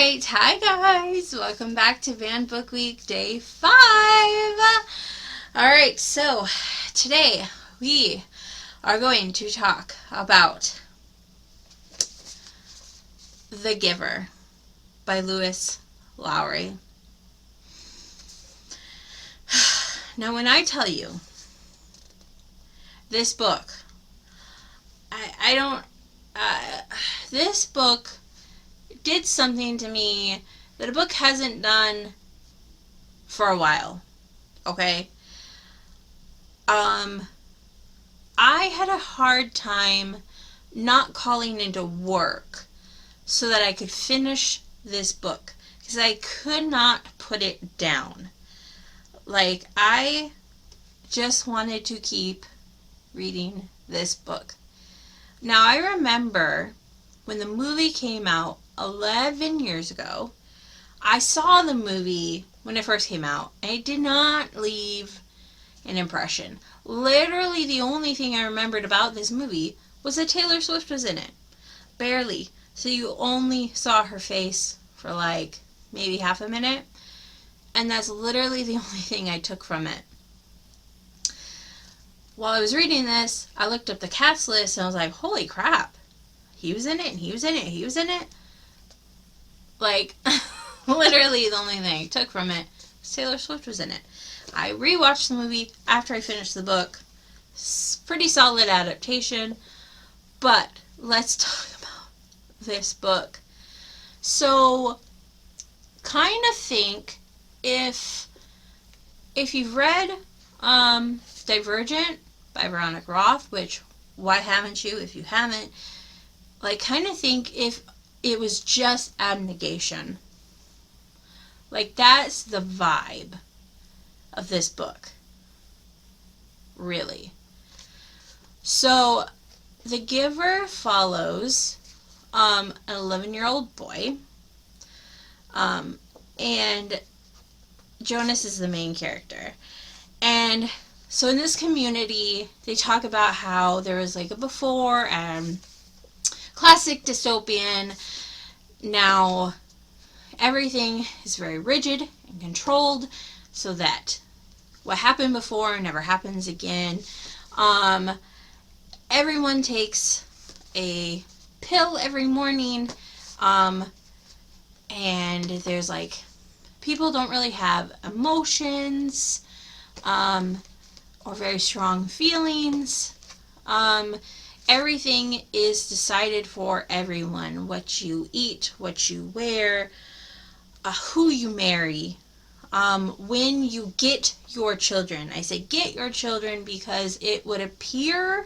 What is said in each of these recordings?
Alright, hi guys! Welcome back to Van Book Week Day 5! Alright, so today we are going to talk about The Giver by Lois Lowry. Now when I tell you this book, this book did something to me that a book hasn't done for a while. Okay? I had a hard time not calling into work so that I could finish this book because I could not put it down. Like, I just wanted to keep reading this book. Now, I remember when the movie came out 11 years ago. I saw the movie when it first came out, and it did not leave an impression. Literally, the only thing I remembered about this movie was that Taylor Swift was in it. Barely. So you only saw her face for like maybe half a minute, and that's literally the only thing I took from it. While I was reading this, I looked up the cast list, and I was like, holy crap. He was in it, and he was in it, and he was in it. Like, literally the only thing I took from it was Taylor Swift was in it. I rewatched the movie after I finished the book. Pretty solid adaptation. But let's talk about this book. So, kind of think if you've read Divergent by Veronica Roth, which why haven't you if you haven't? Like, kind of think if it was just abnegation. Like, that's the vibe of this book. Really. So, The Giver follows an 11-year-old boy. And Jonas is the main character. And so in this community, they talk about how there was like a before and classic dystopian. Now, everything is very rigid and controlled so that what happened before never happens again. Everyone takes a pill every morning, and there's like, people don't really have emotions, or very strong feelings. Everything is decided for everyone. What you eat, what you wear, who you marry, when you get your children. I say get your children because it would appear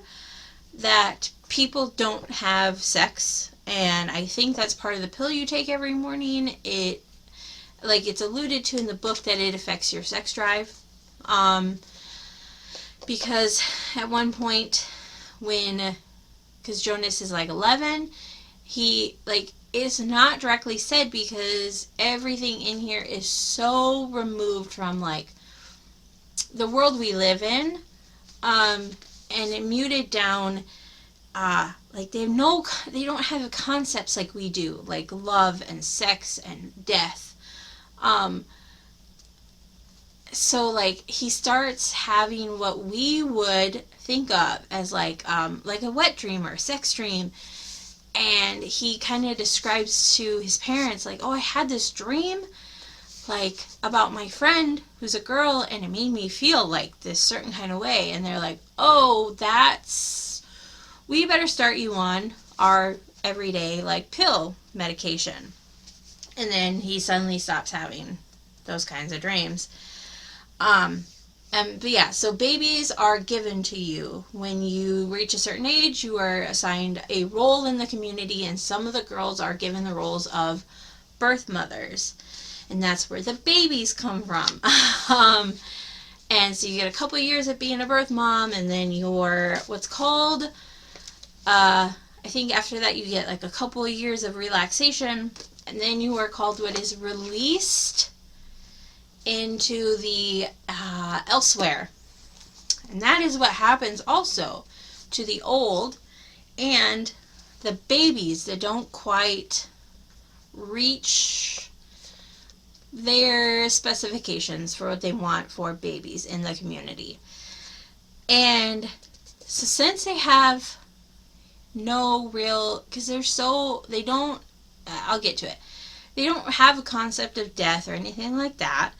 that people don't have sex, and I think that's part of the pill you take every morning. It's alluded to in the book that it affects your sex drive. Because at one point because Jonas is like 11, it's not directly said because everything in here is so removed from like the world we live in, and it muted down. Like they don't have concepts like we do, like love and sex and death. So like he starts having what we would think of as like a wet dream or a sex dream, and he kind of describes to his parents like, oh, I had this dream like about my friend who's a girl, and it made me feel like this certain kind of way. And they're like, oh, we better start you on our everyday like pill medication. And then he suddenly stops having those kinds of dreams. So babies are given to you. When you reach a certain age, you are assigned a role in the community, and some of the girls are given the roles of birth mothers. And that's where the babies come from. And so you get a couple of years of being a birth mom, and then you're what's called, I think after that you get like a couple of years of relaxation, and then you are called what is released into the elsewhere. And that is what happens also to the old and the babies that don't quite reach their specifications for what they want for babies in the community. And so since they have no real, because they don't, I'll get to it, they don't have a concept of death or anything like that,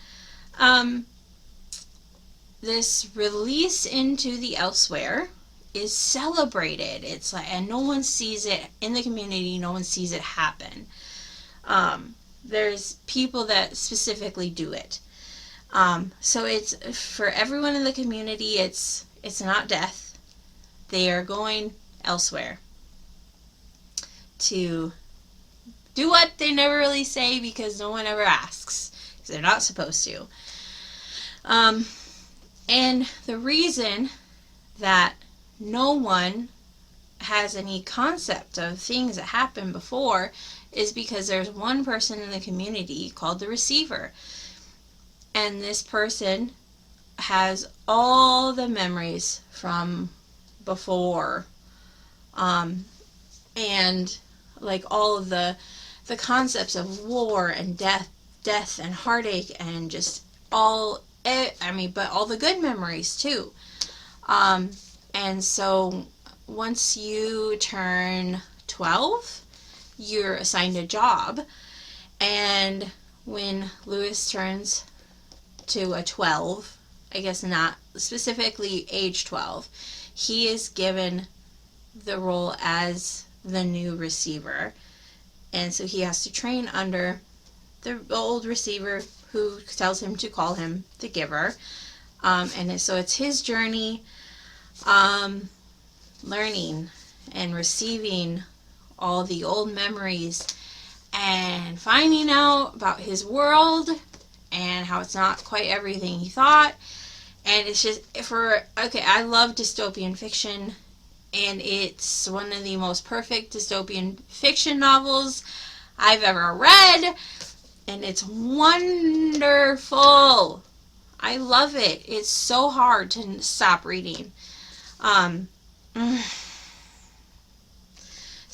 this release into the elsewhere is celebrated. It's like, and no one sees it in the community, no one sees it happen. There's people that specifically do it. So it's for everyone in the community, it's not death. They are going elsewhere to do what they never really say because no one ever asks, because they're not supposed to. And the reason that no one has any concept of things that happened before is because there's one person in the community called the receiver. And this person has all the memories from before. And like all of the concepts of war and death and heartache and just all, but all the good memories too. And so once you turn 12, you're assigned a job. And when Lewis turns to a 12, I guess not specifically age 12, he is given the role as the new receiver. And so he has to train under the old receiver who tells him to call him the giver. And so it's his journey learning and receiving all the old memories and finding out about his world and how it's not quite everything he thought. And it's just, I love dystopian fiction, and it's one of the most perfect dystopian fiction novels I've ever read, and it's wonderful. I love it. It's so hard to stop reading.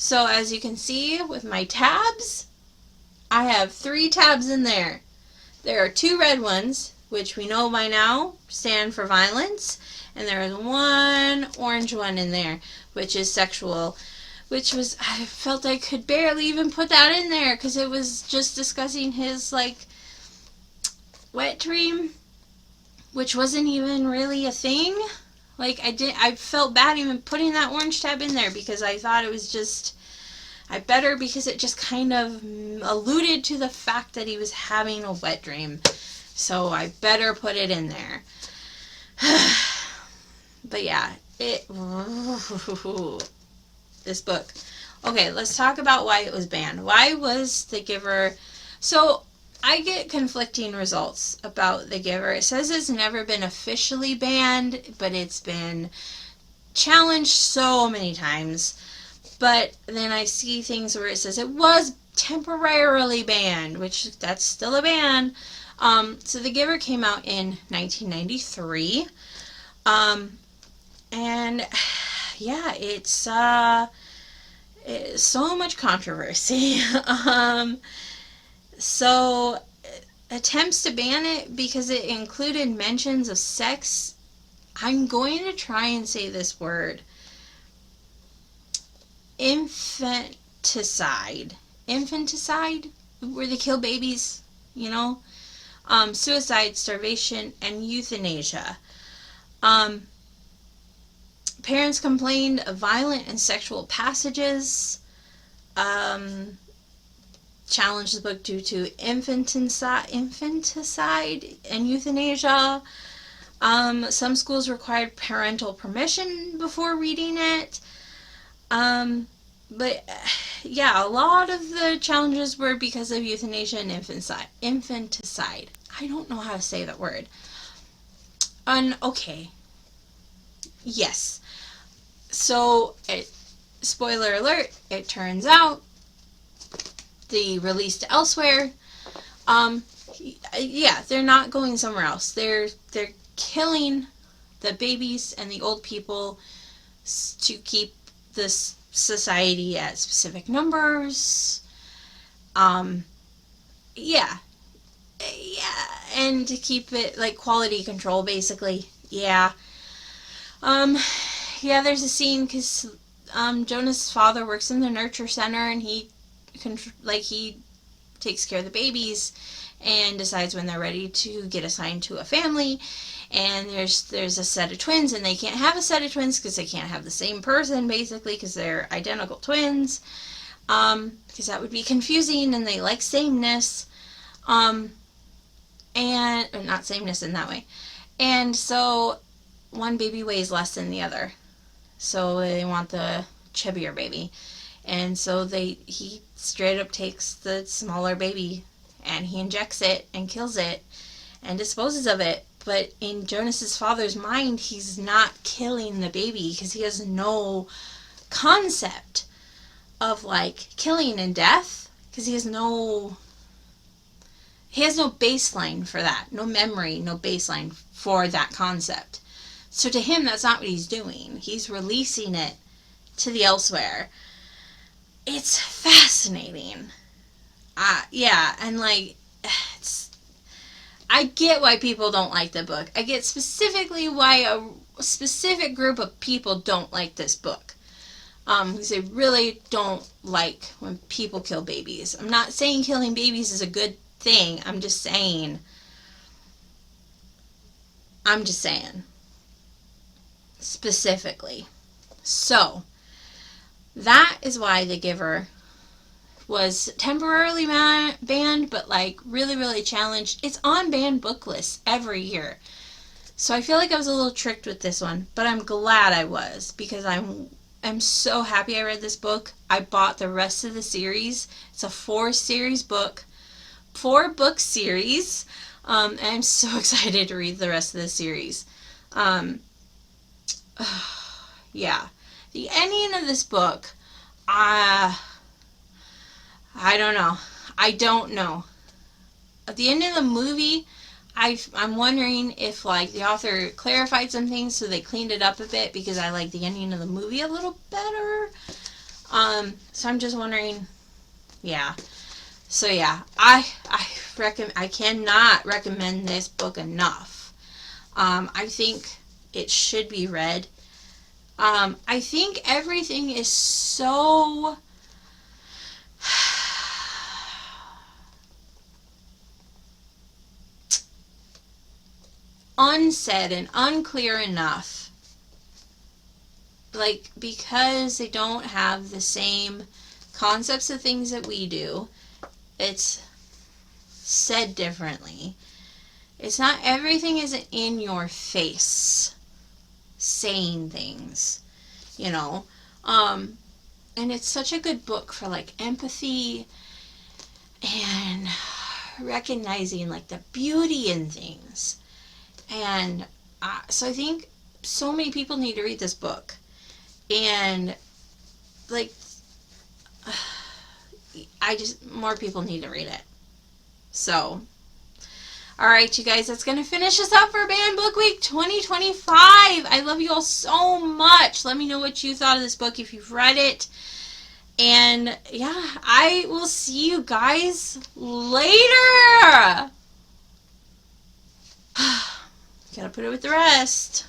So as you can see with my tabs, I have 3 tabs in there. There are 2 red ones, which we know by now stand for violence, and there is 1 orange one in there, which is sexual, which was, I felt I could barely even put that in there because it was just discussing his wet dream, which wasn't even really a thing. I felt bad even putting that orange tab in there because I thought it was just, because it just kind of alluded to the fact that he was having a wet dream. So I better put it in there. But yeah, this book. Okay, let's talk about why it was banned. Why was The Giver... So I get conflicting results about The Giver. It says it's never been officially banned, but it's been challenged so many times. But then I see things where it says it was temporarily banned, which that's still a ban. So The Giver came out in 1993. And yeah, it's so much controversy. So attempts to ban it because it included mentions of sex. I'm going to try and say this word. Infanticide, where they kill babies, suicide, starvation, and euthanasia. Parents complained of violent and sexual passages. Challenged the book due to infanticide and euthanasia. Some schools required parental permission before reading it. But yeah, a lot of the challenges were because of euthanasia and infanticide. I don't know how to say that word. Okay. Yes. So, spoiler alert, it turns out the released elsewhere, yeah, they're not going somewhere else. They're killing the babies and the old people to keep this society at specific numbers. Yeah. Yeah. And to keep it like quality control, basically. Yeah. Um, yeah, there's a scene because Jonah's father works in the nurture center and he takes care of the babies and decides when they're ready to get assigned to a family. And there's a set of twins, and they can't have a set of twins because they can't have the same person, basically, because they're identical twins. Because that would be confusing, and they like sameness. And or not sameness in that way. And so one baby weighs less than the other, so they want the chubbier baby. And so he straight up takes the smaller baby and he injects it and kills it and disposes of it. But in Jonas's father's mind, he's not killing the baby because he has no concept of like killing and death, because he has no baseline for that, no memory, no baseline for that concept. So to him, that's not what he's doing. He's releasing it to the elsewhere. It's fascinating. Yeah, and like, I get why people don't like the book. I get specifically why a specific group of people don't like this book. Because they really don't like when people kill babies. I'm not saying killing babies is a good thing. I'm just saying. Specifically. So, that is why The Giver was temporarily banned, but like really, really challenged. It's on banned book lists every year. So I feel like I was a little tricked with this one, but I'm glad I was, because I'm so happy I read this book. I bought the rest of the series. It's a 4-book series. And I'm so excited to read the rest of the series. Yeah. The ending of this book, I don't know. I don't know. At the end of the movie, I'm wondering if like the author clarified some things so they cleaned it up a bit, because I like the ending of the movie a little better. So I'm just wondering. Yeah. So yeah, I cannot recommend this book enough. I think it should be read. I think everything is so unsaid and unclear enough, like, because they don't have the same concepts of things that we do. It's said differently. It's not everything isn't in your face saying things, you know. And it's such a good book for like empathy and recognizing like the beauty in things. And so I think so many people need to read this book. And like, more people need to read it. So, alright, you guys, that's going to finish us up for Banned Book Week 2025. I love you all so much. Let me know what you thought of this book if you've read it. And yeah, I will see you guys later. Gotta put it with the rest.